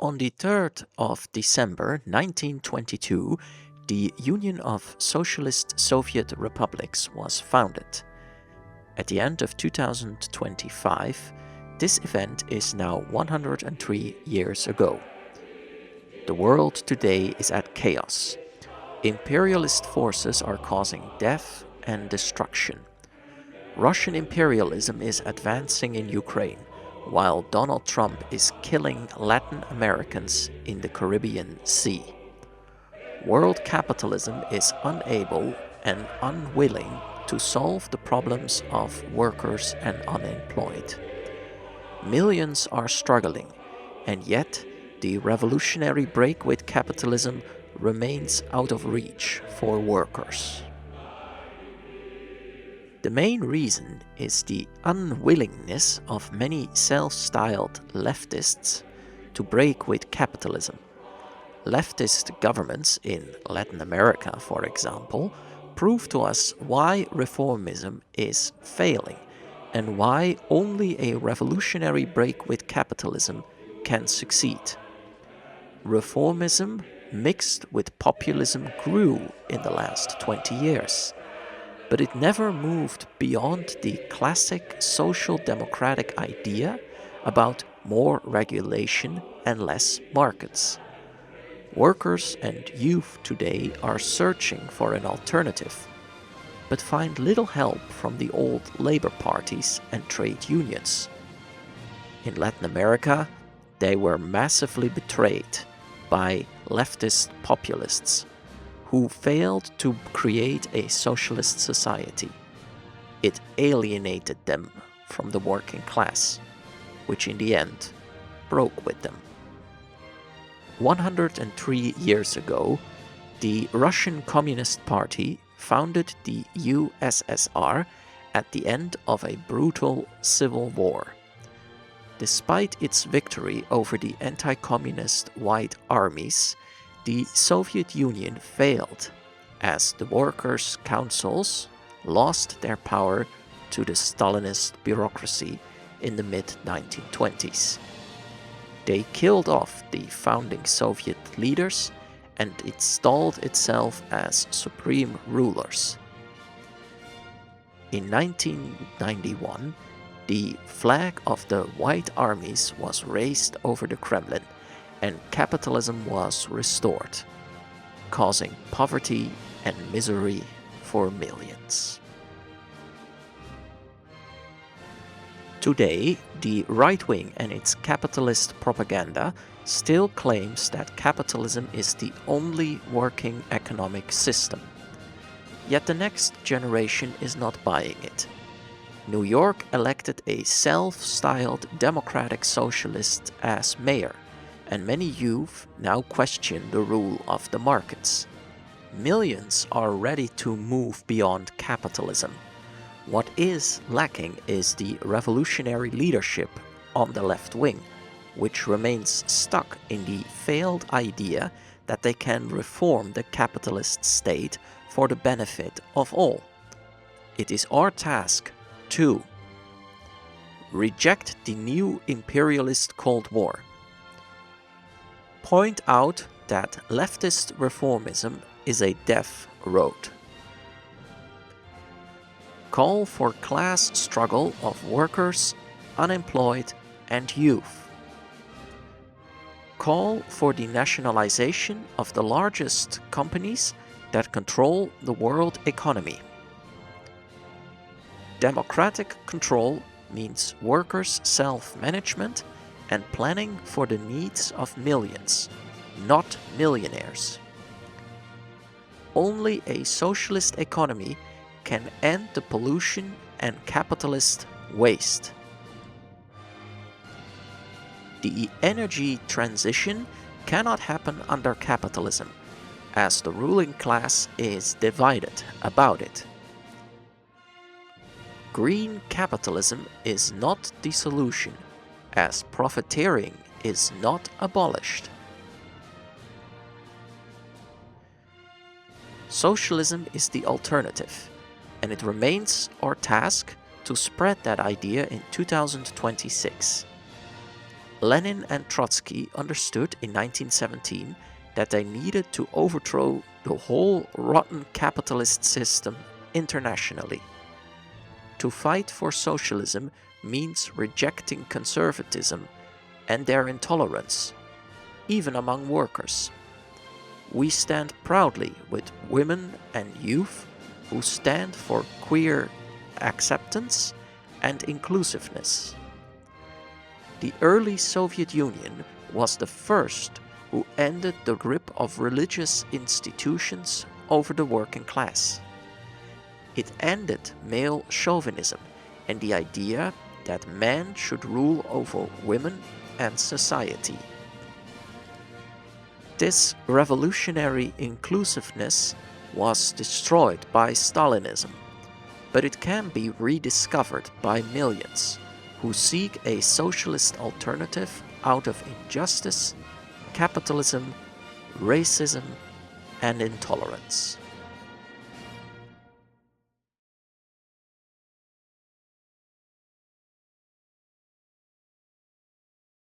On the 3rd of December 1922, the Union of Socialist Soviet Republics was founded. At the end of 2025, this event is now 103 years ago. The world today is at chaos. Imperialist forces are causing death and destruction. Russian imperialism is advancing in Ukraine, while Donald Trump is killing Latin Americans in the Caribbean Sea. World capitalism is unable and unwilling to solve the problems of workers and unemployed. Millions are struggling, and yet the revolutionary break with capitalism remains out of reach for workers. The main reason is the unwillingness of many self-styled leftists to break with capitalism. Leftist governments in Latin America, for example, prove to us why reformism is failing and why only a revolutionary break with capitalism can succeed. Reformism mixed with populism grew in the last 20 years. But it never moved beyond the classic social democratic idea about more regulation and less markets. Workers and youth today are searching for an alternative, but find little help from the old labor parties and trade unions. In Latin America, they were massively betrayed by leftist populists who failed to create a socialist society. It alienated them from the working class, which in the end broke with them. 103 years ago, the Russian Communist Party founded the USSR at the end of a brutal civil war. Despite its victory over the anti-communist White Armies, the Soviet Union failed as the workers' councils lost their power to the Stalinist bureaucracy in the mid-1920s. They killed off the founding Soviet leaders and installed itself as supreme rulers. In 1991, the flag of the White Armies was raised over the Kremlin and capitalism was restored, causing poverty and misery for millions. Today, the right wing and its capitalist propaganda still claims that capitalism is the only working economic system. Yet the next generation is not buying it. New York elected a self-styled democratic socialist as mayor, and many youth now question the rule of the markets. Millions are ready to move beyond capitalism. What is lacking is the revolutionary leadership on the left wing, which remains stuck in the failed idea that they can reform the capitalist state for the benefit of all. It is our task to reject the new imperialist Cold War, point out that leftist reformism is a death road, call for class struggle of workers, unemployed, and youth, call for the nationalization of the largest companies that control the world economy. Democratic control means workers' self-management and planning for the needs of millions, not millionaires. Only a socialist economy can end the pollution and capitalist waste. The energy transition cannot happen under capitalism, as the ruling class is divided about it. Green capitalism is not the solution, as profiteering is not abolished. Socialism is the alternative, and it remains our task to spread that idea in 2026. Lenin and Trotsky understood in 1917 that they needed to overthrow the whole rotten capitalist system internationally. To fight for socialism means rejecting conservatism and their intolerance, even among workers. We stand proudly with women and youth who stand for queer acceptance and inclusiveness. The early Soviet Union was the first who ended the grip of religious institutions over the working class. It ended male chauvinism and the idea that men should rule over women and society. This revolutionary inclusiveness was destroyed by Stalinism, but it can be rediscovered by millions who seek a socialist alternative out of injustice, capitalism, racism, and intolerance.